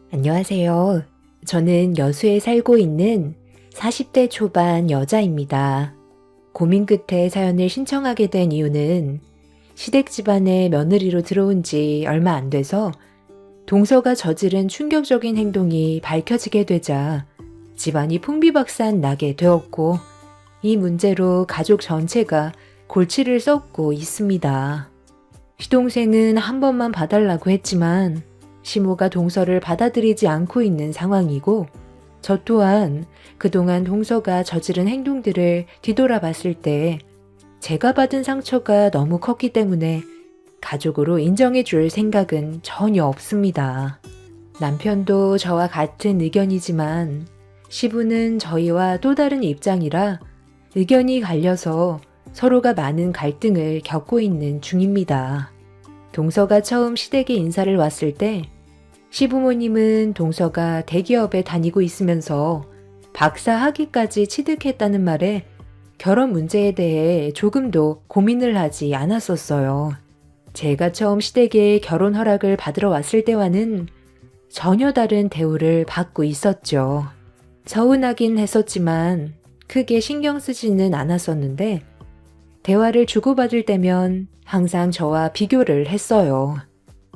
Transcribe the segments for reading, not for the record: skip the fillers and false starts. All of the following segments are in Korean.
안녕하세요. 저는 여수에 살고 있는 40대 초반 여자입니다. 고민 끝에 사연을 신청하게 된 이유는 시댁 집안에 며느리로 들어온 지 얼마 안 돼서 동서가 저지른 충격적인 행동이 밝혀지게 되자 집안이 풍비박산 나게 되었고, 이 문제로 가족 전체가 골치를 썩고 있습니다. 시동생은 한 번만 봐달라고 했지만 시모가 동서를 받아들이지 않고 있는 상황이고, 저 또한 그동안 동서가 저지른 행동들을 뒤돌아봤을 때 제가 받은 상처가 너무 컸기 때문에 가족으로 인정해줄 생각은 전혀 없습니다. 남편도 저와 같은 의견이지만 시부는 저희와 또 다른 입장이라 의견이 갈려서 서로가 많은 갈등을 겪고 있는 중입니다. 동서가 처음 시댁에 인사를 왔을 때 시부모님은 동서가 대기업에 다니고 있으면서 박사 학위까지 취득했다는 말에 결혼 문제에 대해 조금도 고민을 하지 않았었어요. 제가 처음 시댁에 결혼 허락을 받으러 왔을 때와는 전혀 다른 대우를 받고 있었죠. 서운하긴 했었지만 크게 신경 쓰지는 않았었는데, 대화를 주고받을 때면 항상 저와 비교를 했어요.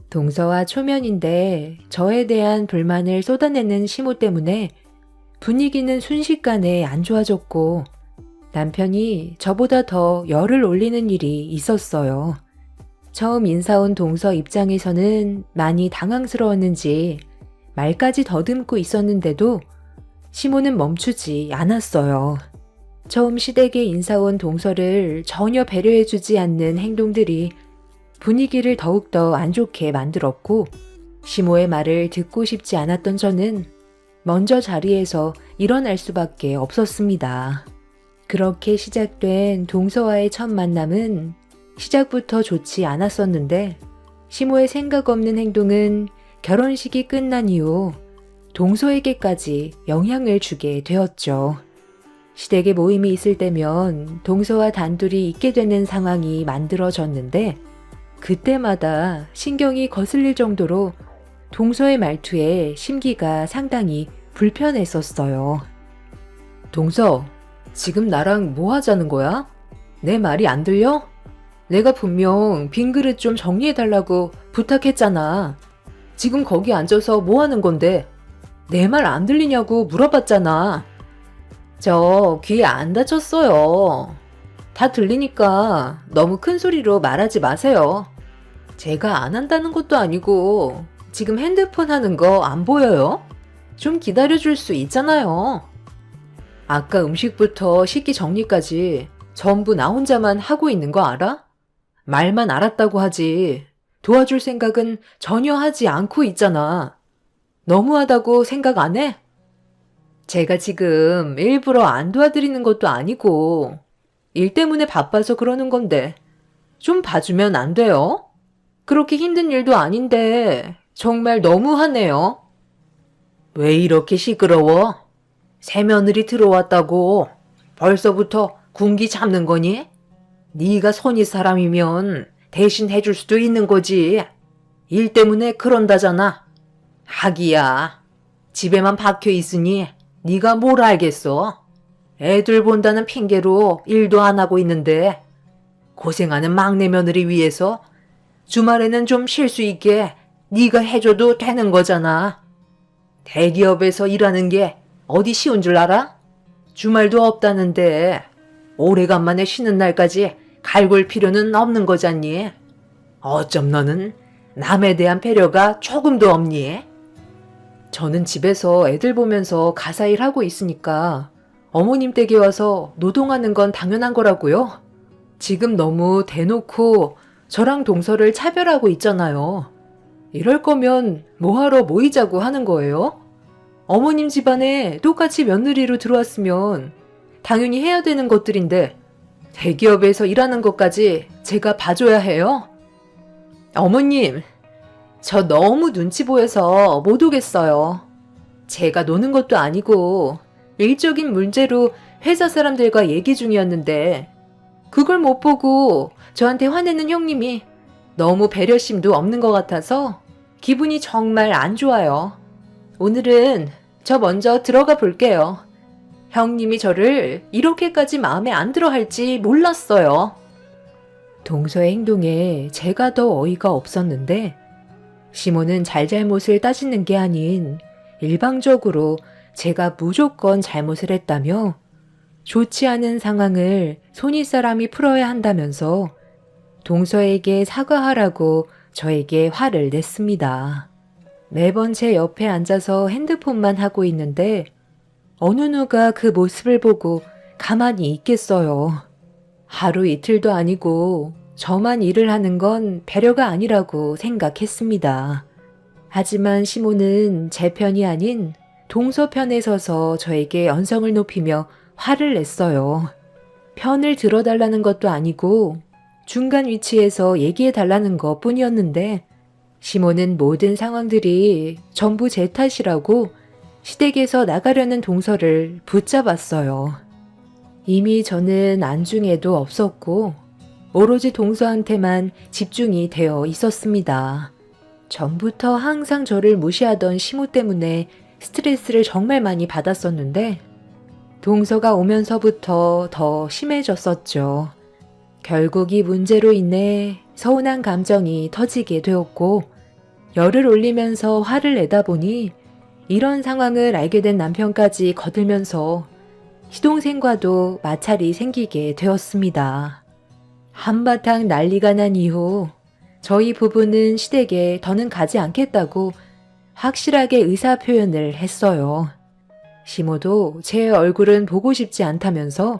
동서와 초면인데 저에 대한 불만을 쏟아내는 시모 때문에 분위기는 순식간에 안 좋아졌고, 남편이 저보다 더 열을 올리는 일이 있었어요. 처음 인사 온 동서 입장에서는 많이 당황스러웠는지 말까지 더듬고 있었는데도 시모는 멈추지 않았어요. 처음 시댁에 인사 온 동서를 전혀 배려해주지 않는 행동들이 분위기를 더욱더 안 좋게 만들었고, 시모의 말을 듣고 싶지 않았던 저는 먼저 자리에서 일어날 수밖에 없었습니다. 그렇게 시작된 동서와의 첫 만남은 시작부터 좋지 않았었는데, 시모의 생각 없는 행동은 결혼식이 끝난 이후 동서에게까지 영향을 주게 되었죠. 시댁에 모임이 있을 때면 동서와 단둘이 있게 되는 상황이 만들어졌는데, 그때마다 신경이 거슬릴 정도로 동서의 말투에 심기가 상당히 불편했었어요. 동서, 지금 나랑 뭐 하자는 거야? 내 말이 안 들려? 내가 분명 빈 그릇 좀 정리해달라고 부탁했잖아. 지금 거기 앉아서 뭐 하는 건데? 내 말 안 들리냐고 물어봤잖아. 저 귀에 안 다쳤어요. 다 들리니까 너무 큰 소리로 말하지 마세요. 제가 안 한다는 것도 아니고 지금 핸드폰 하는 거 안 보여요? 좀 기다려줄 수 있잖아요. 아까 음식부터 식기 정리까지 전부 나 혼자만 하고 있는 거 알아? 말만 알았다고 하지 도와줄 생각은 전혀 하지 않고 있잖아. 너무하다고 생각 안 해? 제가 지금 일부러 안 도와드리는 것도 아니고 일 때문에 바빠서 그러는 건데 좀 봐주면 안 돼요? 그렇게 힘든 일도 아닌데 정말 너무하네요. 왜 이렇게 시끄러워? 새며느리 들어왔다고 벌써부터 군기 잡는 거니? 네가 손이 사람이면 대신 해줄 수도 있는 거지. 일 때문에 그런다잖아. 하기야. 집에만 박혀 있으니 네가 뭘 알겠어? 애들 본다는 핑계로 일도 안 하고 있는데 고생하는 막내 며느리 위해서 주말에는 좀 쉴 수 있게 네가 해줘도 되는 거잖아. 대기업에서 일하는 게 어디 쉬운 줄 알아? 주말도 없다는데 오래간만에 쉬는 날까지 갈굴 필요는 없는 거잖니. 어쩜 너는 남에 대한 배려가 조금도 없니? 저는 집에서 애들 보면서 가사 일하고 있으니까 어머님 댁에 와서 노동하는 건 당연한 거라고요. 지금 너무 대놓고 저랑 동서를 차별하고 있잖아요. 이럴 거면 뭐하러 모이자고 하는 거예요? 어머님 집안에 똑같이 며느리로 들어왔으면 당연히 해야 되는 것들인데 대기업에서 일하는 것까지 제가 봐줘야 해요? 어머님, 저 너무 눈치 보여서 못 오겠어요. 제가 노는 것도 아니고 일적인 문제로 회사 사람들과 얘기 중이었는데 그걸 못 보고 저한테 화내는 형님이 너무 배려심도 없는 것 같아서 기분이 정말 안 좋아요. 오늘은 저 먼저 들어가 볼게요. 형님이 저를 이렇게까지 마음에 안 들어 할지 몰랐어요. 동서의 행동에 제가 더 어이가 없었는데 시몬은 잘잘못을 따지는 게 아닌 일방적으로 제가 무조건 잘못을 했다며 좋지 않은 상황을 손윗사람이 풀어야 한다면서 동서에게 사과하라고 저에게 화를 냈습니다. 매번 제 옆에 앉아서 핸드폰만 하고 있는데 어느 누가 그 모습을 보고 가만히 있겠어요. 하루 이틀도 아니고 저만 일을 하는 건 배려가 아니라고 생각했습니다. 하지만 시몬은 제 편이 아닌 동서 편에 서서 저에게 언성을 높이며 화를 냈어요. 편을 들어달라는 것도 아니고 중간 위치에서 얘기해달라는 것 뿐이었는데 시몬은 모든 상황들이 전부 제 탓이라고 시댁에서 나가려는 동서를 붙잡았어요. 이미 저는 안중에도 없었고 오로지 동서한테만 집중이 되어 있었습니다. 전부터 항상 저를 무시하던 시모 때문에 스트레스를 정말 많이 받았었는데 동서가 오면서부터 더 심해졌었죠. 결국 이 문제로 인해 서운한 감정이 터지게 되었고 열을 올리면서 화를 내다 보니 이런 상황을 알게 된 남편까지 거들면서 시동생과도 마찰이 생기게 되었습니다. 한바탕 난리가 난 이후 저희 부부는 시댁에 더는 가지 않겠다고 확실하게 의사 표현을 했어요. 시모도 제 얼굴은 보고 싶지 않다면서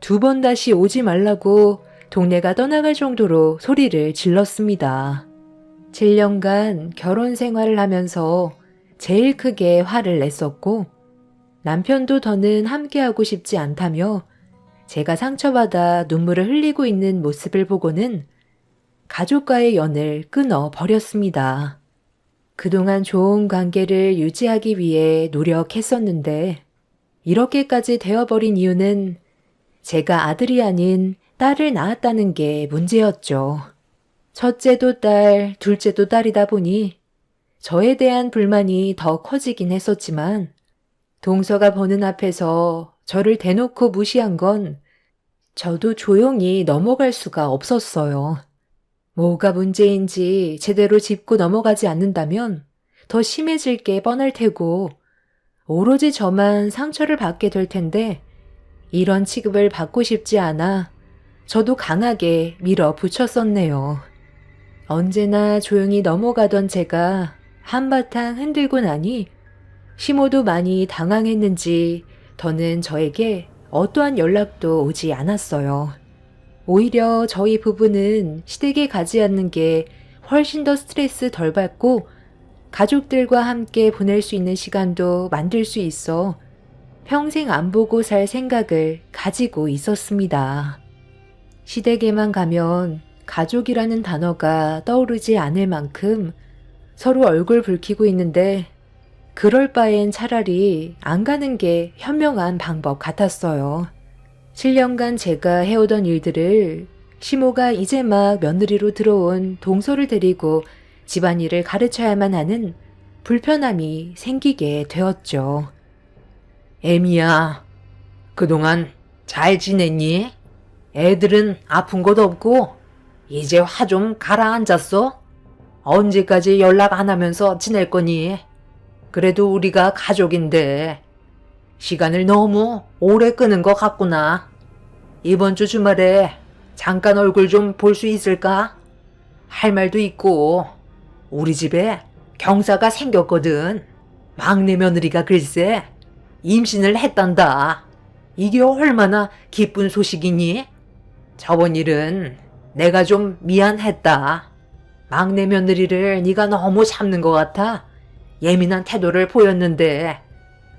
2번 다시 오지 말라고 동네가 떠나갈 정도로 소리를 질렀습니다. 7년간 결혼 생활을 하면서 제일 크게 화를 냈었고 남편도 더는 함께하고 싶지 않다며 제가 상처받아 눈물을 흘리고 있는 모습을 보고는 가족과의 연을 끊어 버렸습니다. 그동안 좋은 관계를 유지하기 위해 노력했었는데 이렇게까지 되어버린 이유는 제가 아들이 아닌 딸을 낳았다는 게 문제였죠. 첫째도 딸, 둘째도 딸이다 보니 저에 대한 불만이 더 커지긴 했었지만 동서가 보는 앞에서 저를 대놓고 무시한 건 저도 조용히 넘어갈 수가 없었어요. 뭐가 문제인지 제대로 짚고 넘어가지 않는다면 더 심해질 게 뻔할 테고 오로지 저만 상처를 받게 될 텐데 이런 취급을 받고 싶지 않아 저도 강하게 밀어붙였었네요. 언제나 조용히 넘어가던 제가 한바탕 흔들고 나니 시모도 많이 당황했는지 더는 저에게 어떠한 연락도 오지 않았어요. 오히려 저희 부부는 시댁에 가지 않는 게 훨씬 더 스트레스 덜 받고 가족들과 함께 보낼 수 있는 시간도 만들 수 있어 평생 안 보고 살 생각을 가지고 있었습니다. 시댁에만 가면 가족이라는 단어가 떠오르지 않을 만큼 서로 얼굴 붉히고 있는데 그럴 바엔 차라리 안 가는 게 현명한 방법 같았어요. 7년간 제가 해오던 일들을 시모가 이제 막 며느리로 들어온 동서를 데리고 집안일을 가르쳐야만 하는 불편함이 생기게 되었죠. 애미야, 그동안 잘 지냈니? 애들은 아픈 것 없고 이제 화 좀 가라앉았어? 언제까지 연락 안 하면서 지낼 거니? 그래도 우리가 가족인데 시간을 너무 오래 끄는 것 같구나. 이번 주 주말에 잠깐 얼굴 좀 볼 수 있을까? 할 말도 있고 우리 집에 경사가 생겼거든. 막내 며느리가 글쎄 임신을 했단다. 이게 얼마나 기쁜 소식이니? 저번 일은 내가 좀 미안했다. 막내 며느리를 네가 너무 잡는 것 같아 예민한 태도를 보였는데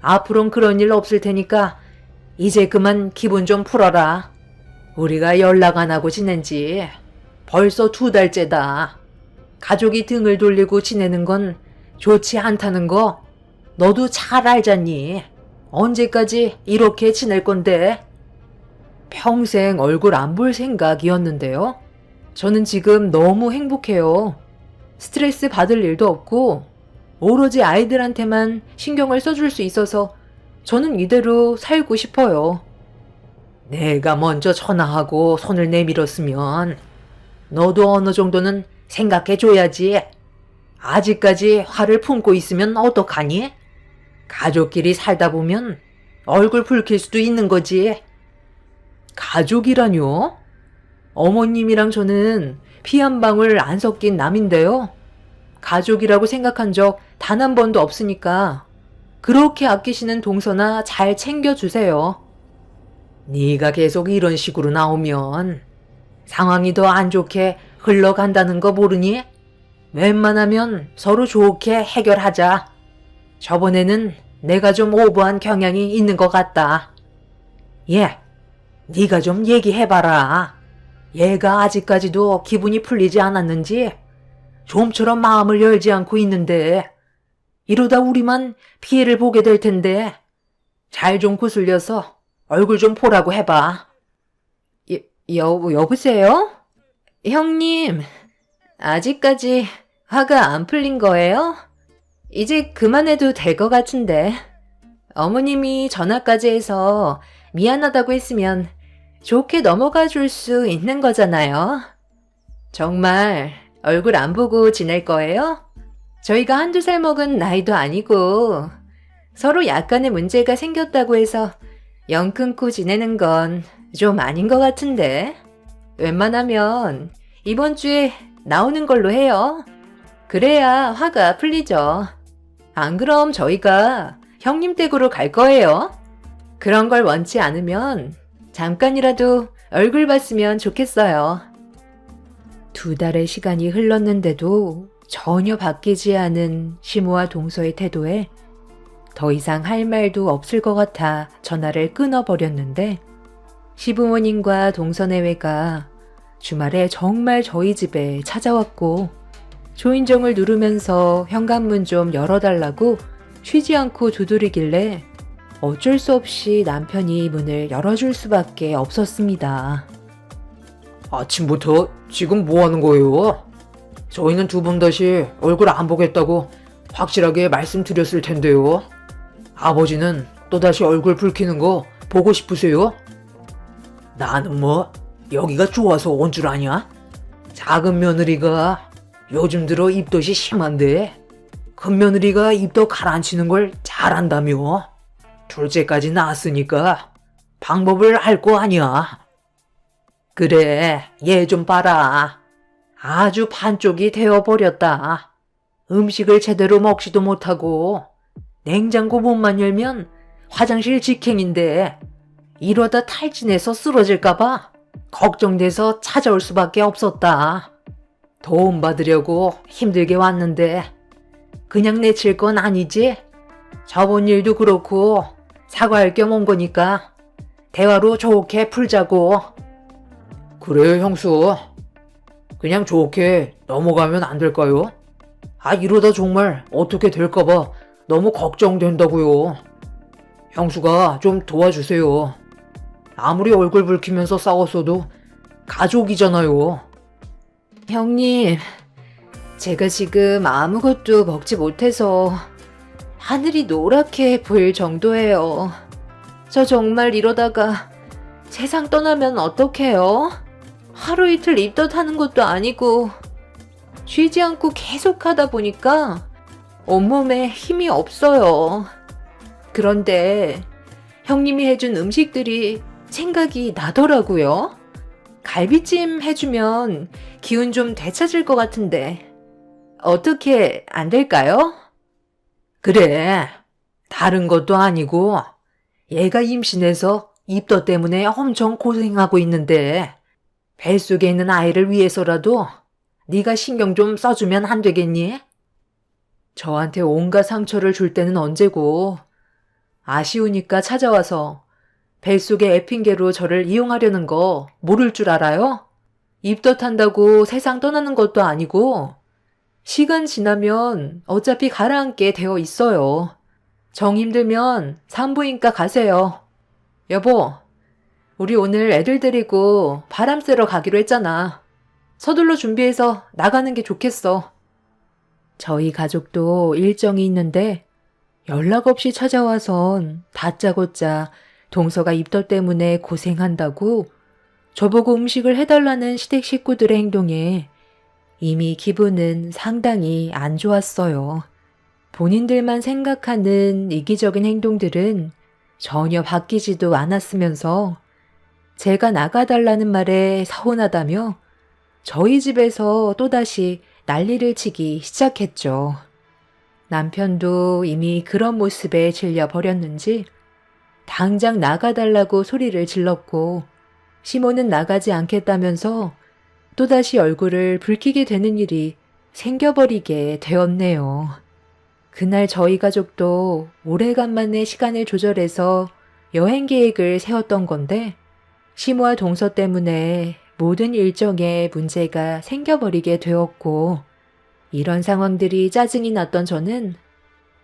앞으론 그런 일 없을 테니까 이제 그만 기분 좀 풀어라. 우리가 연락 안 하고 지낸 지 벌써 2달째다. 가족이 등을 돌리고 지내는 건 좋지 않다는 거 너도 잘 알잖니. 언제까지 이렇게 지낼 건데? 평생 얼굴 안 볼 생각이었는데요. 저는 지금 너무 행복해요. 스트레스 받을 일도 없고 오로지 아이들한테만 신경을 써줄 수 있어서 저는 이대로 살고 싶어요. 내가 먼저 전화하고 손을 내밀었으면 너도 어느 정도는 생각해줘야지. 아직까지 화를 품고 있으면 어떡하니? 가족끼리 살다 보면 얼굴 붉힐 수도 있는 거지. 가족이라뇨? 어머님이랑 저는 피 한 방울 안 섞인 남인데요. 가족이라고 생각한 적 단 한 번도 없으니까 그렇게 아끼시는 동서나 잘 챙겨주세요. 네가 계속 이런 식으로 나오면 상황이 더 안 좋게 흘러간다는 거 모르니? 웬만하면 서로 좋게 해결하자. 저번에는 내가 좀 오버한 경향이 있는 것 같다. 네가 좀 얘기해봐라. 얘가 아직까지도 기분이 풀리지 않았는지 좀처럼 마음을 열지 않고 있는데 이러다 우리만 피해를 보게 될 텐데 잘 좀 구슬려서 얼굴 좀 보라고 해봐. 여보세요? 형님, 아직까지 화가 안 풀린 거예요? 이제 그만해도 될 것 같은데. 어머님이 전화까지 해서 미안하다고 했으면 좋게 넘어가 줄 수 있는 거잖아요. 정말 얼굴 안 보고 지낼 거예요? 저희가 한두 살 먹은 나이도 아니고 서로 약간의 문제가 생겼다고 해서 영 끊고 지내는 건 좀 아닌 것 같은데. 웬만하면 이번 주에 나오는 걸로 해요. 그래야 화가 풀리죠. 안 그럼 저희가 형님 댁으로 갈 거예요. 그런 걸 원치 않으면 잠깐이라도 얼굴 봤으면 좋겠어요. 2달의 시간이 흘렀는데도 전혀 바뀌지 않은 시모와 동서의 태도에 더 이상 할 말도 없을 것 같아 전화를 끊어버렸는데 시부모님과 동서내외가 주말에 정말 저희 집에 찾아왔고 초인종을 누르면서 현관문 좀 열어달라고 쉬지 않고 두드리길래 어쩔 수 없이 남편이 문을 열어줄 수밖에 없었습니다. 아침부터 지금 뭐 하는 거예요? 저희는 두 분 다시 얼굴 안 보겠다고 확실하게 말씀드렸을 텐데요. 아버지는 또다시 얼굴 붉히는 거 보고 싶으세요? 나는 뭐 여기가 좋아서 온 줄 아냐? 작은 며느리가 요즘 들어 입덧이 심한데 큰 며느리가 입덧 가라앉히는 걸 잘한다며. 둘째까지 낳았으니까 방법을 알 거 아니야. 그래, 얘 좀 봐라. 아주 반쪽이 되어버렸다. 음식을 제대로 먹지도 못하고 냉장고 문만 열면 화장실 직행인데 이러다 탈진해서 쓰러질까봐 걱정돼서 찾아올 수밖에 없었다. 도움 받으려고 힘들게 왔는데 그냥 내칠 건 아니지? 저번 일도 그렇고 사과할 겸 온 거니까 대화로 좋게 풀자고. 그래요, 형수. 그냥 좋게 넘어가면 안 될까요? 이러다 정말 어떻게 될까봐 너무 걱정된다고요. 형수가 좀 도와주세요. 아무리 얼굴 붉히면서 싸웠어도 가족이잖아요. 형님, 제가 지금 아무것도 먹지 못해서 하늘이 노랗게 보일 정도예요. 저 정말 이러다가 세상 떠나면 어떡해요? 하루 이틀 입덧하는 것도 아니고 쉬지 않고 계속 하다 보니까 온몸에 힘이 없어요. 그런데 형님이 해준 음식들이 생각이 나더라고요. 갈비찜 해주면 기운 좀 되찾을 것 같은데 어떻게 안 될까요? 그래, 다른 것도 아니고 얘가 임신해서 입덧 때문에 엄청 고생하고 있는데 뱃속에 있는 아이를 위해서라도 네가 신경 좀 써주면 안 되겠니? 저한테 온갖 상처를 줄 때는 언제고 아쉬우니까 찾아와서 뱃속의 애핑계로 저를 이용하려는 거 모를 줄 알아요? 입덧한다고 세상 떠나는 것도 아니고 시간 지나면 어차피 가라앉게 되어 있어요. 정 힘들면 산부인과 가세요. 여보, 우리 오늘 애들 데리고 바람 쐬러 가기로 했잖아. 서둘러 준비해서 나가는 게 좋겠어. 저희 가족도 일정이 있는데 연락 없이 찾아와선 다짜고짜 동서가 입덧 때문에 고생한다고 저보고 음식을 해달라는 시댁 식구들의 행동에 이미 기분은 상당히 안 좋았어요. 본인들만 생각하는 이기적인 행동들은 전혀 바뀌지도 않았으면서 제가 나가달라는 말에 서운하다며 저희 집에서 또다시 난리를 치기 시작했죠. 남편도 이미 그런 모습에 질려 버렸는지 당장 나가달라고 소리를 질렀고 시모는 나가지 않겠다면서 또다시 얼굴을 붉히게 되는 일이 생겨버리게 되었네요. 그날 저희 가족도 오래간만에 시간을 조절해서 여행 계획을 세웠던 건데 시모와 동서 때문에 모든 일정에 문제가 생겨버리게 되었고 이런 상황들이 짜증이 났던 저는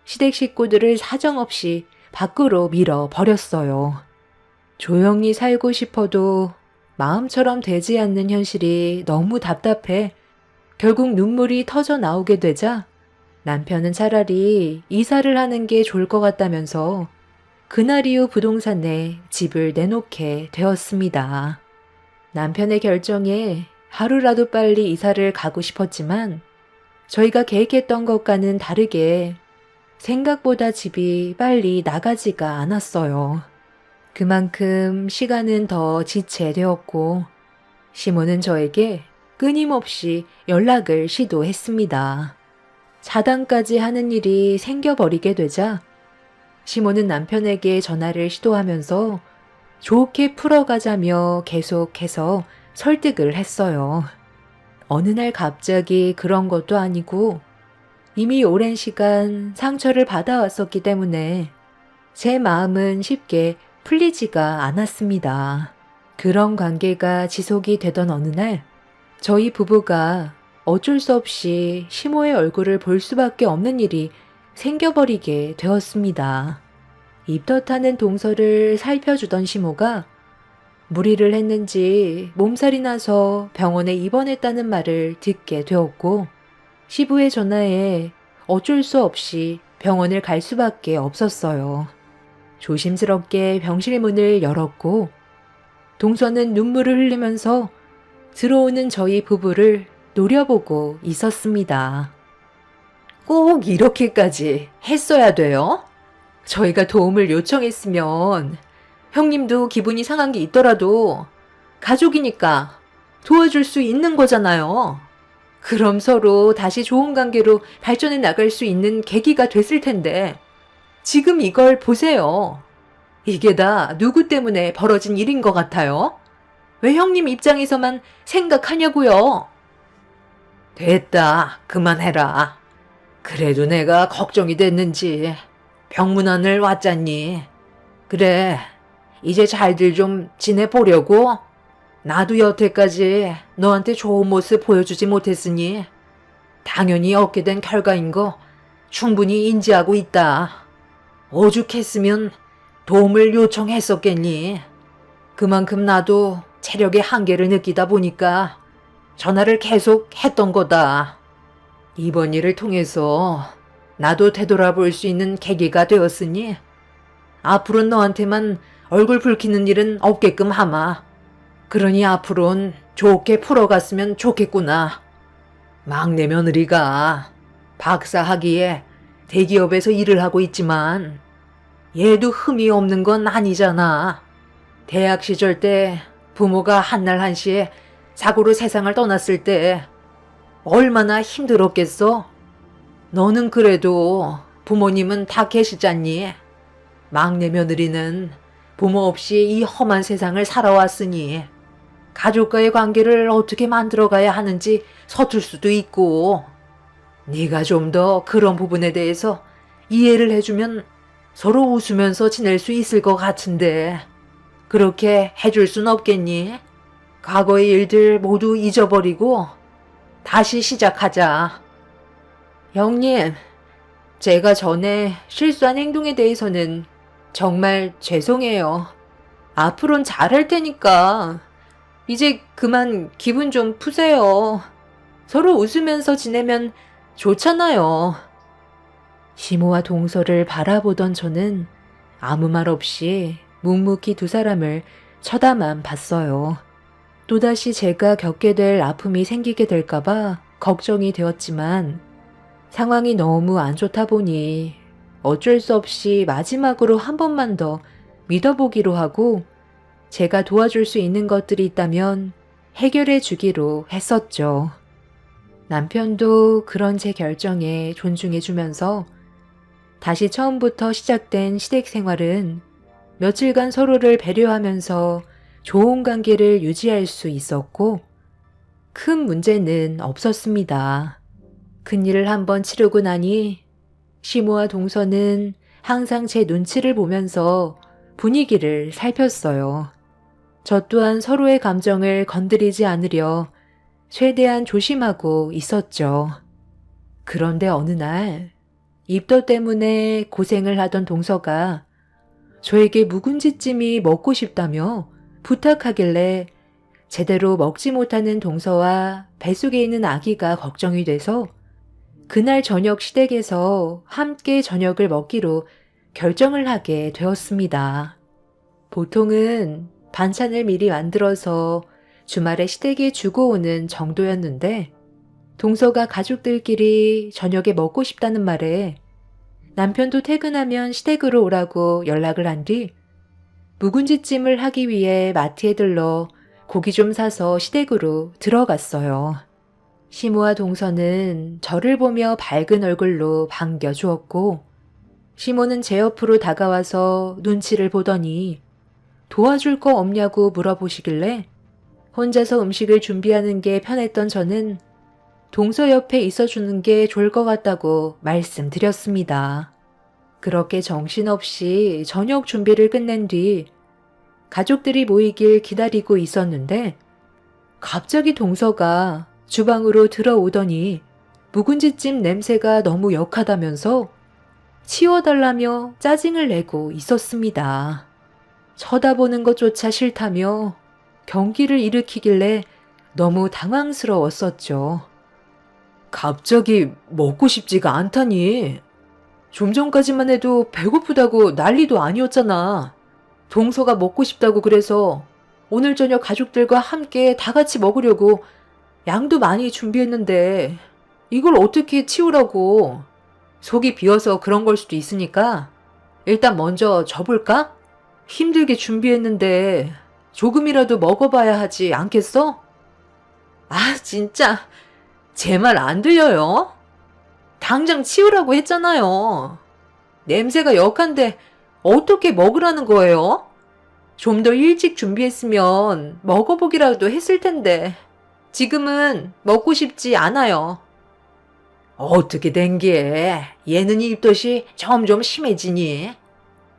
시댁 식구들을 사정없이 밖으로 밀어버렸어요. 조용히 살고 싶어도 마음처럼 되지 않는 현실이 너무 답답해 결국 눈물이 터져 나오게 되자 남편은 차라리 이사를 하는 게 좋을 것 같다면서 그날 이후 부동산에 집을 내놓게 되었습니다. 남편의 결정에 하루라도 빨리 이사를 가고 싶었지만 저희가 계획했던 것과는 다르게 생각보다 집이 빨리 나가지가 않았어요. 그만큼 시간은 더 지체되었고 시모는 저에게 끊임없이 연락을 시도했습니다. 차단까지 하는 일이 생겨버리게 되자 시모는 남편에게 전화를 시도하면서 좋게 풀어가자며 계속해서 설득을 했어요. 어느 날 갑자기 그런 것도 아니고 이미 오랜 시간 상처를 받아왔었기 때문에 제 마음은 쉽게 풀리지가 않았습니다. 그런 관계가 지속이 되던 어느 날 저희 부부가 어쩔 수 없이 시모의 얼굴을 볼 수밖에 없는 일이 생겨버리게 되었습니다. 입덧하는 동서를 살펴주던 시모가 무리를 했는지 몸살이 나서 병원에 입원했다는 말을 듣게 되었고 시부의 전화에 어쩔 수 없이 병원을 갈 수밖에 없었어요. 조심스럽게 병실 문을 열었고 동서는 눈물을 흘리면서 들어오는 저희 부부를 노려보고 있었습니다. 꼭 이렇게까지 했어야 돼요? 저희가 도움을 요청했으면 형님도 기분이 상한 게 있더라도 가족이니까 도와줄 수 있는 거잖아요. 그럼 서로 다시 좋은 관계로 발전해 나갈 수 있는 계기가 됐을 텐데 지금 이걸 보세요. 이게 다 누구 때문에 벌어진 일인 것 같아요? 왜 형님 입장에서만 생각하냐고요? 됐다. 그만해라. 그래도 내가 걱정이 됐는지 병문안을 왔잖니. 그래, 이제 잘들 좀 지내보려고? 나도 여태까지 너한테 좋은 모습 보여주지 못했으니 당연히 얻게 된 결과인 거 충분히 인지하고 있다. 오죽했으면 도움을 요청했었겠니? 그만큼 나도 체력의 한계를 느끼다 보니까 전화를 계속 했던 거다. 이번 일을 통해서 나도 되돌아볼 수 있는 계기가 되었으니 앞으로 너한테만 얼굴 붉히는 일은 없게끔 하마. 그러니 앞으론 좋게 풀어갔으면 좋겠구나. 막내 며느리가 박사학위에 대기업에서 일을 하고 있지만 얘도 흠이 없는 건 아니잖아. 대학 시절 때 부모가 한날 한시에 사고로 세상을 떠났을 때 얼마나 힘들었겠어? 너는 그래도 부모님은 다 계시잖니. 막내 며느리는 부모 없이 이 험한 세상을 살아왔으니 가족과의 관계를 어떻게 만들어가야 하는지 서툴 수도 있고 네가 좀 더 그런 부분에 대해서 이해를 해주면 서로 웃으면서 지낼 수 있을 것 같은데 그렇게 해줄 순 없겠니? 과거의 일들 모두 잊어버리고 다시 시작하자. 형님, 제가 전에 실수한 행동에 대해서는 정말 죄송해요. 앞으론 잘할 테니까 이제 그만 기분 좀 푸세요. 서로 웃으면서 지내면 좋잖아요. 시모와 동서를 바라보던 저는 아무 말 없이 묵묵히 두 사람을 쳐다만 봤어요. 또다시 제가 겪게 될 아픔이 생기게 될까봐 걱정이 되었지만 상황이 너무 안 좋다 보니 어쩔 수 없이 마지막으로 한 번만 더 믿어보기로 하고 제가 도와줄 수 있는 것들이 있다면 해결해 주기로 했었죠. 남편도 그런 제 결정에 존중해 주면서 다시 처음부터 시작된 시댁 생활은 며칠간 서로를 배려하면서 좋은 관계를 유지할 수 있었고 큰 문제는 없었습니다. 큰일을 한번 치르고 나니 시모와 동서는 항상 제 눈치를 보면서 분위기를 살폈어요. 저 또한 서로의 감정을 건드리지 않으려 최대한 조심하고 있었죠. 그런데 어느 날 입덧 때문에 고생을 하던 동서가 저에게 묵은지찜이 먹고 싶다며 부탁하길래 제대로 먹지 못하는 동서와 뱃속에 있는 아기가 걱정이 돼서 그날 저녁 시댁에서 함께 저녁을 먹기로 결정을 하게 되었습니다. 보통은 반찬을 미리 만들어서 주말에 시댁에 주고 오는 정도였는데 동서가 가족들끼리 저녁에 먹고 싶다는 말에 남편도 퇴근하면 시댁으로 오라고 연락을 한 뒤 묵은지찜을 하기 위해 마트에 들러 고기 좀 사서 시댁으로 들어갔어요. 시모와 동서는 저를 보며 밝은 얼굴로 반겨주었고 시모는 제 옆으로 다가와서 눈치를 보더니 도와줄 거 없냐고 물어보시길래 혼자서 음식을 준비하는 게 편했던 저는 동서 옆에 있어주는 게 좋을 것 같다고 말씀드렸습니다. 그렇게 정신없이 저녁 준비를 끝낸 뒤 가족들이 모이길 기다리고 있었는데 갑자기 동서가 주방으로 들어오더니 묵은지찜 냄새가 너무 역하다면서 치워달라며 짜증을 내고 있었습니다. 쳐다보는 것조차 싫다며 경기를 일으키길래 너무 당황스러웠었죠. 갑자기 먹고 싶지가 않다니. 좀 전까지만 해도 배고프다고 난리도 아니었잖아. 동서가 먹고 싶다고 그래서 오늘 저녁 가족들과 함께 다 같이 먹으려고 양도 많이 준비했는데 이걸 어떻게 치우라고. 속이 비어서 그런 걸 수도 있으니까 일단 먼저 접을까? 힘들게 준비했는데 조금이라도 먹어봐야 하지 않겠어? 아, 진짜 제 말 안 들려요? 당장 치우라고 했잖아요. 냄새가 역한데 어떻게 먹으라는 거예요? 좀 더 일찍 준비했으면 먹어보기라도 했을 텐데 지금은 먹고 싶지 않아요. 어떻게 된 게 얘는 입덧이 점점 심해지니?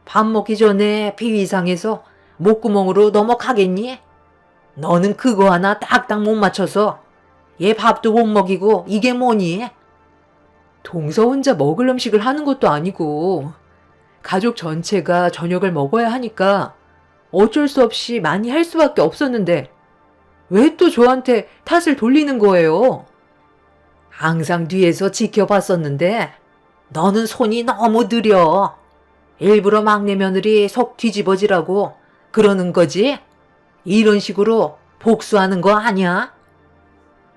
밥 먹기 전에 비위상해서 목구멍으로 넘어가겠니? 너는 그거 하나 딱딱 못 맞춰서 얘 밥도 못 먹이고 이게 뭐니? 동서 혼자 먹을 음식을 하는 것도 아니고 가족 전체가 저녁을 먹어야 하니까 어쩔 수 없이 많이 할 수밖에 없었는데 왜 또 저한테 탓을 돌리는 거예요? 항상 뒤에서 지켜봤었는데 너는 손이 너무 느려. 일부러 막내 며느리 속 뒤집어지라고 그러는 거지? 이런 식으로 복수하는 거 아니야?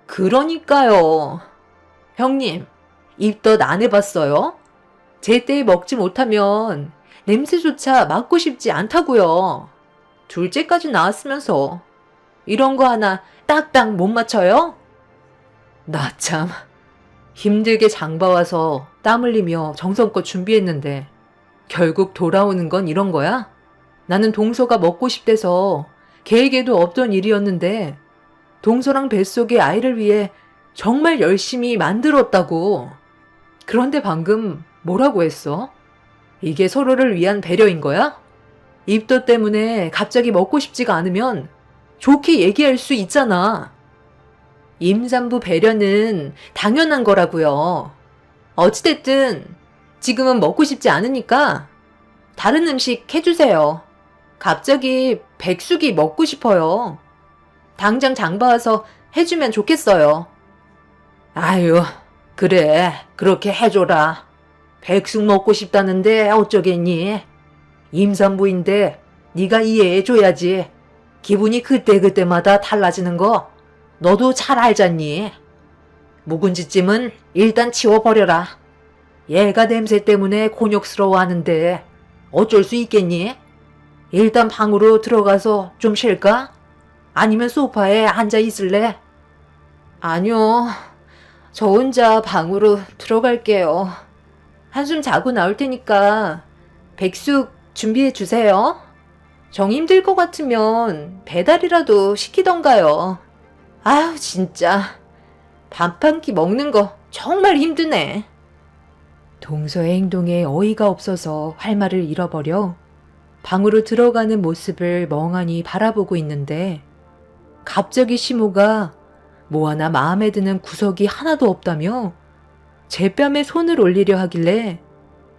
그러니까요. 형님, 입덧 안 해봤어요? 제때에 먹지 못하면 냄새조차 맡고 싶지 않다고요. 둘째까지 나왔으면서 이런 거 하나 딱딱 못 맞춰요? 나 참 힘들게 장봐와서 땀 흘리며 정성껏 준비했는데 결국 돌아오는 건 이런 거야? 나는 동서가 먹고 싶대서 계획에도 없던 일이었는데 동서랑 뱃속의 아이를 위해 정말 열심히 만들었다고. 그런데 방금 뭐라고 했어? 이게 서로를 위한 배려인 거야? 입덧 때문에 갑자기 먹고 싶지가 않으면 좋게 얘기할 수 있잖아. 임산부 배려는 당연한 거라고요. 어찌됐든 지금은 먹고 싶지 않으니까 다른 음식 해주세요. 갑자기 백숙이 먹고 싶어요. 당장 장봐와서 해주면 좋겠어요. 아유, 그래, 그렇게 해줘라. 백숙 먹고 싶다는데 어쩌겠니? 임산부인데 네가 이해해줘야지. 기분이 그때그때마다 달라지는 거 너도 잘 알잖니. 묵은지찜은 일단 치워버려라. 얘가 냄새 때문에 곤욕스러워하는데 어쩔 수 있겠니? 일단 방으로 들어가서 좀 쉴까? 아니면 소파에 앉아 있을래? 아니요. 저 혼자 방으로 들어갈게요. 한숨 자고 나올 테니까 백숙 준비해 주세요. 정 힘들 것 같으면 배달이라도 시키던가요. 아유, 진짜. 밥 한 끼 먹는 거 정말 힘드네. 동서의 행동에 어이가 없어서 할 말을 잃어버려 방으로 들어가는 모습을 멍하니 바라보고 있는데 갑자기 시모가 뭐 하나 마음에 드는 구석이 하나도 없다며 제 뺨에 손을 올리려 하길래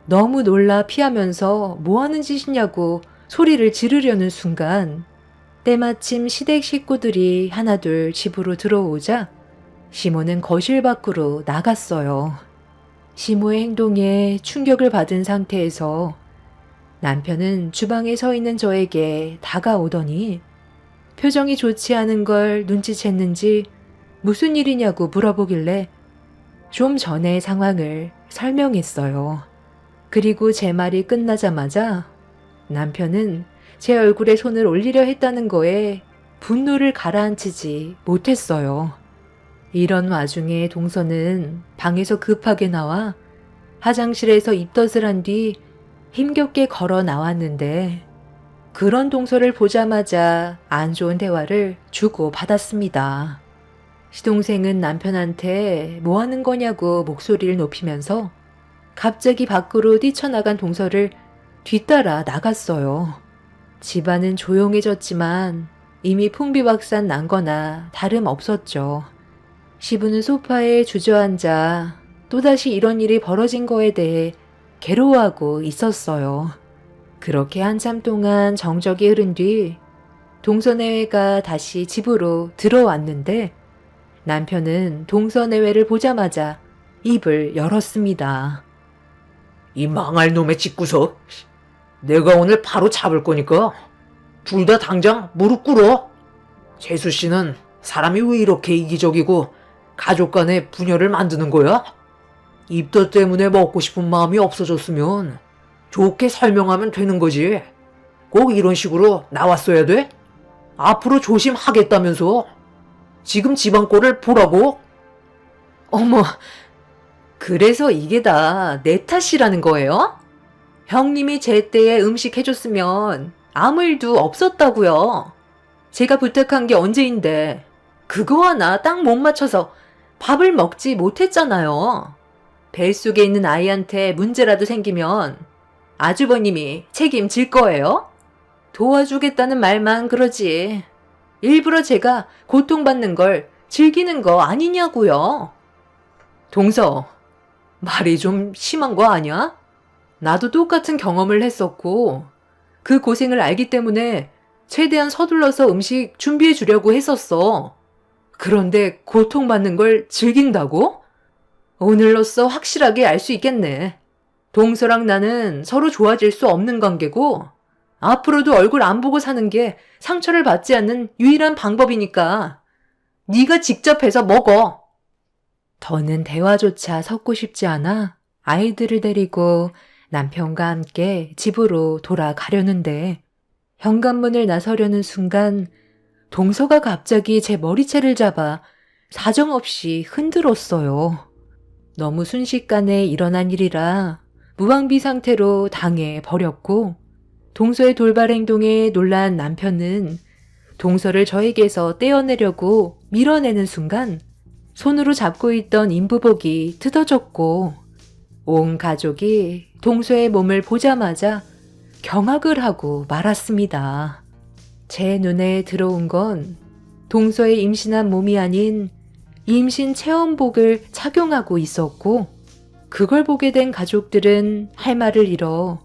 너무 놀라 피하면서 뭐 하는 짓이냐고 소리를 지르려는 순간 때마침 시댁 식구들이 하나둘 집으로 들어오자 시모는 거실 밖으로 나갔어요. 시모의 행동에 충격을 받은 상태에서 남편은 주방에 서 있는 저에게 다가오더니 표정이 좋지 않은 걸 눈치챘는지 무슨 일이냐고 물어보길래 좀 전의 상황을 설명했어요. 그리고 제 말이 끝나자마자 남편은 제 얼굴에 손을 올리려 했다는 거에 분노를 가라앉히지 못했어요. 이런 와중에 동서는 방에서 급하게 나와 화장실에서 입덧을 한 뒤 힘겹게 걸어 나왔는데 그런 동서를 보자마자 안 좋은 대화를 주고 받았습니다. 시동생은 남편한테 뭐 하는 거냐고 목소리를 높이면서 갑자기 밖으로 뛰쳐나간 동서를 뒤따라 나갔어요. 집안은 조용해졌지만 이미 풍비박산 난 거나 다름없었죠. 시부는 소파에 주저앉아 또다시 이런 일이 벌어진 거에 대해 괴로워하고 있었어요. 그렇게 한참 동안 정적이 흐른 뒤 동서내외가 다시 집으로 들어왔는데 남편은 동서내외를 보자마자 입을 열었습니다. 이 망할 놈의 집구석. 내가 오늘 바로 잡을 거니까 둘 다 당장 무릎 꿇어. 재수 씨는 사람이 왜 이렇게 이기적이고 가족 간에 분열을 만드는 거야? 입덧 때문에 먹고 싶은 마음이 없어졌으면 좋게 설명하면 되는 거지. 꼭 이런 식으로 나왔어야 돼? 앞으로 조심하겠다면서. 지금 집안 꼴을 보라고? 어머, 그래서 이게 다 내 탓이라는 거예요? 형님이 제때에 음식 해줬으면 아무 일도 없었다고요. 제가 부탁한 게 언제인데 그거 하나 딱 못 맞춰서 밥을 먹지 못했잖아요. 뱃속에 있는 아이한테 문제라도 생기면 아주버님이 책임질 거예요? 도와주겠다는 말만 그러지. 일부러 제가 고통받는 걸 즐기는 거 아니냐고요. 동서, 말이 좀 심한 거 아니야? 나도 똑같은 경험을 했었고 그 고생을 알기 때문에 최대한 서둘러서 음식 준비해 주려고 했었어. 그런데 고통받는 걸 즐긴다고? 오늘로써 확실하게 알 수 있겠네. 동서랑 나는 서로 좋아질 수 없는 관계고 앞으로도 얼굴 안 보고 사는 게 상처를 받지 않는 유일한 방법이니까 네가 직접 해서 먹어. 더는 대화조차 섞고 싶지 않아 아이들을 데리고 남편과 함께 집으로 돌아가려는데 현관문을 나서려는 순간 동서가 갑자기 제 머리채를 잡아 사정없이 흔들었어요. 너무 순식간에 일어난 일이라 무방비 상태로 당해 버렸고 동서의 돌발 행동에 놀란 남편은 동서를 저에게서 떼어내려고 밀어내는 순간 손으로 잡고 있던 인부복이 뜯어졌고 온 가족이 동서의 몸을 보자마자 경악을 하고 말았습니다. 제 눈에 들어온 건 동서의 임신한 몸이 아닌 임신 체험복을 착용하고 있었고 그걸 보게 된 가족들은 할 말을 잃어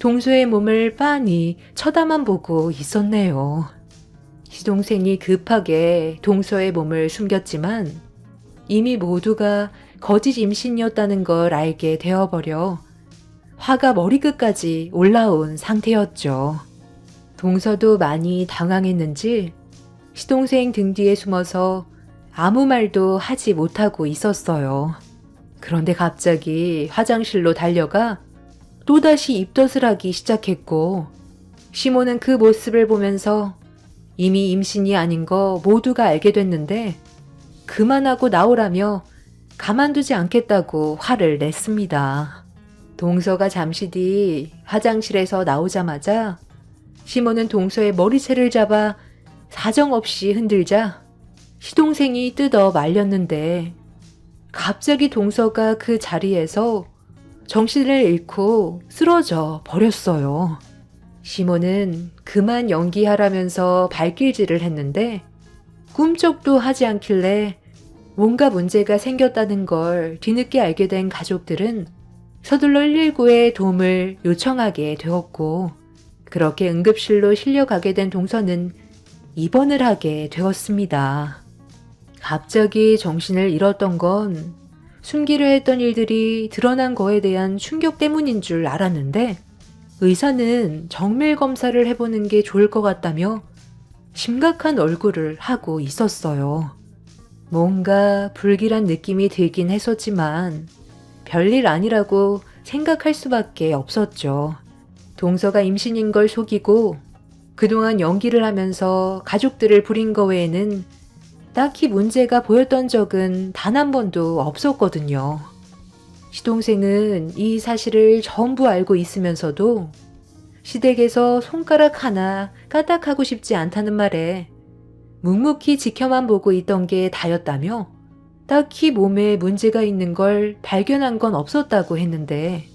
동서의 몸을 빤히 쳐다만 보고 있었네요. 시동생이 급하게 동서의 몸을 숨겼지만 이미 모두가 거짓 임신이었다는 걸 알게 되어버려 화가 머리끝까지 올라온 상태였죠. 동서도 많이 당황했는지 시동생 등 뒤에 숨어서 아무 말도 하지 못하고 있었어요. 그런데 갑자기 화장실로 달려가 또다시 입덧을 하기 시작했고, 시모는 그 모습을 보면서 이미 임신이 아닌 거 모두가 알게 됐는데 그만하고 나오라며 가만두지 않겠다고 화를 냈습니다. 동서가 잠시 뒤 화장실에서 나오자마자 시모는 동서의 머리채를 잡아 사정없이 흔들자 시동생이 뜯어 말렸는데 갑자기 동서가 그 자리에서 정신을 잃고 쓰러져 버렸어요. 시모는 그만 연기하라면서 발길질을 했는데 꿈쩍도 하지 않길래 뭔가 문제가 생겼다는 걸 뒤늦게 알게 된 가족들은 서둘러 119에 도움을 요청하게 되었고, 그렇게 응급실로 실려가게 된 동서는 입원을 하게 되었습니다. 갑자기 정신을 잃었던 건 숨기려 했던 일들이 드러난 거에 대한 충격 때문인 줄 알았는데, 의사는 정밀 검사를 해보는 게 좋을 것 같다며 심각한 얼굴을 하고 있었어요. 뭔가 불길한 느낌이 들긴 했었지만 별일 아니라고 생각할 수밖에 없었죠. 동서가 임신인 걸 속이고 그동안 연기를 하면서 가족들을 부린 거 외에는 딱히 문제가 보였던 적은 단 한 번도 없었거든요. 시동생은 이 사실을 전부 알고 있으면서도 시댁에서 손가락 하나 까딱하고 싶지 않다는 말에 묵묵히 지켜만 보고 있던 게 다였다며 딱히 몸에 문제가 있는 걸 발견한 건 없었다고 했는데,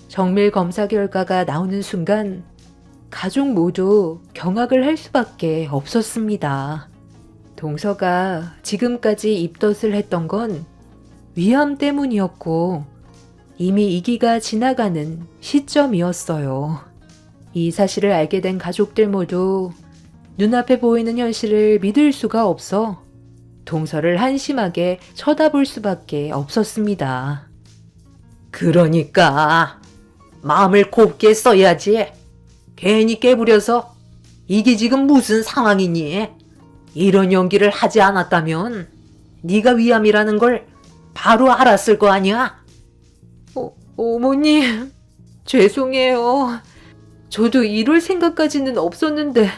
정밀 검사 결과가 나오는 순간 가족 모두 경악을 할 수밖에 없었습니다. 동서가 지금까지 입덧을 했던 건 위암 때문이었고 이미 이 기가 지나가는 시점이었어요. 이 사실을 알게 된 가족들 모두 눈앞에 보이는 현실을 믿을 수가 없어 동서를 한심하게 쳐다볼 수밖에 없었습니다. 그러니까 마음을 곱게 써야지. 괜히 깨부려서 이게 지금 무슨 상황이니? 이런 연기를 하지 않았다면 네가 위암이라는 걸 바로 알았을 거 아니야? 어머님, 죄송해요. 저도 이럴 생각까지는 없었는데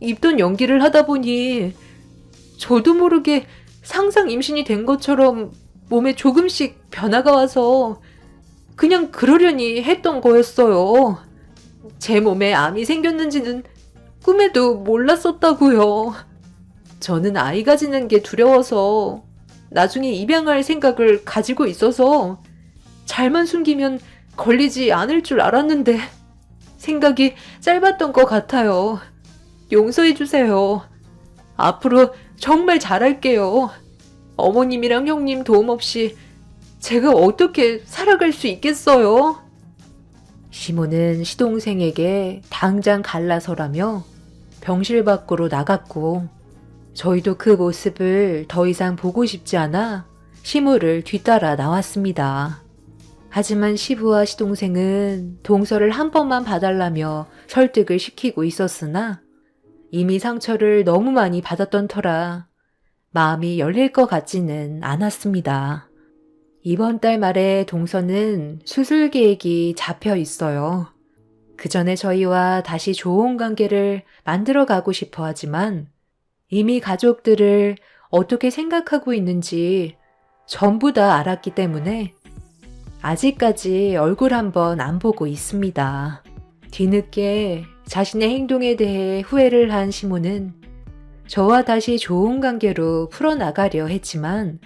입던 연기를 하다 보니 저도 모르게 상상 임신이 된 것처럼 몸에 조금씩 변화가 와서 그냥 그러려니 했던 거였어요. 제 몸에 암이 생겼는지는 꿈에도 몰랐었다고요. 저는 아이 가지는 게 두려워서 나중에 입양할 생각을 가지고 있어서 잘만 숨기면 걸리지 않을 줄 알았는데 생각이 짧았던 것 같아요. 용서해주세요. 앞으로 정말 잘할게요. 어머님이랑 형님 도움 없이 제가 어떻게 살아갈 수 있겠어요? 시모는 시동생에게 당장 갈라서라며 병실 밖으로 나갔고, 저희도 그 모습을 더 이상 보고 싶지 않아 시모를 뒤따라 나왔습니다. 하지만 시부와 시동생은 동서를 한 번만 봐달라며 설득을 시키고 있었으나 이미 상처를 너무 많이 받았던 터라 마음이 열릴 것 같지는 않았습니다. 이번 달 말에 동서는 수술 계획이 잡혀 있어요. 그 전에 저희와 다시 좋은 관계를 만들어 가고 싶어 하지만 이미 가족들을 어떻게 생각하고 있는지 전부 다 알았기 때문에 아직까지 얼굴 한번 안 보고 있습니다. 뒤늦게 자신의 행동에 대해 후회를 한 시모는 저와 다시 좋은 관계로 풀어나가려 했지만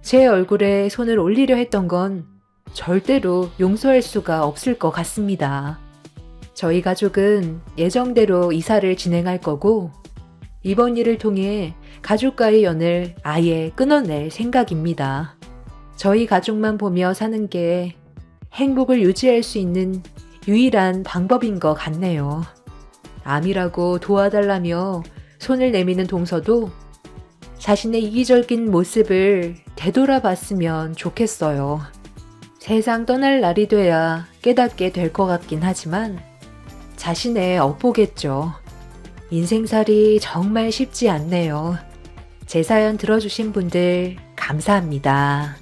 제 얼굴에 손을 올리려 했던 건 절대로 용서할 수가 없을 것 같습니다. 저희 가족은 예정대로 이사를 진행할 거고 이번 일을 통해 가족과의 연을 아예 끊어낼 생각입니다. 저희 가족만 보며 사는 게 행복을 유지할 수 있는 유일한 방법인 것 같네요. 암이라고 도와달라며 손을 내미는 동서도 자신의 이기적인 모습을 되돌아봤으면 좋겠어요. 세상 떠날 날이 돼야 깨닫게 될 것 같긴 하지만 자신의 업보겠죠. 인생살이 정말 쉽지 않네요. 제 사연 들어주신 분들 감사합니다.